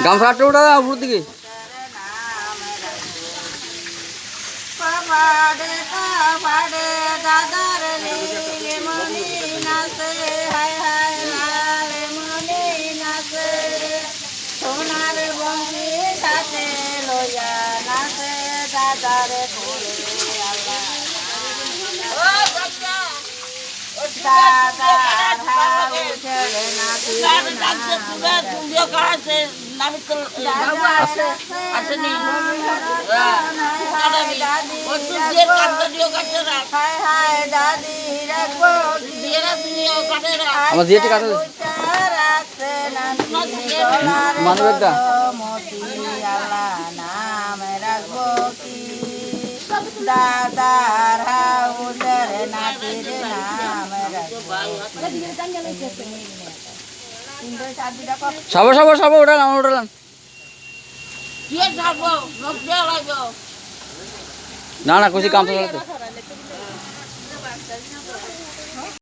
গামছা আটটা ওটা উপর দিকে দাদার লীলে মনি নাচে হায় হায় লালে মনি নাচে সোনার বংশী সাথে লইয়া নাচে দাদার কোলে দাদা ছেড়ে নাচি আমার দিয়ে কাটা মানবেকটা নাম রাখবো কি দাদার হাউসের নাতির নাম সাবো সাবো সাবো ওঠান আমার ওঠান না না খুশি কাম তো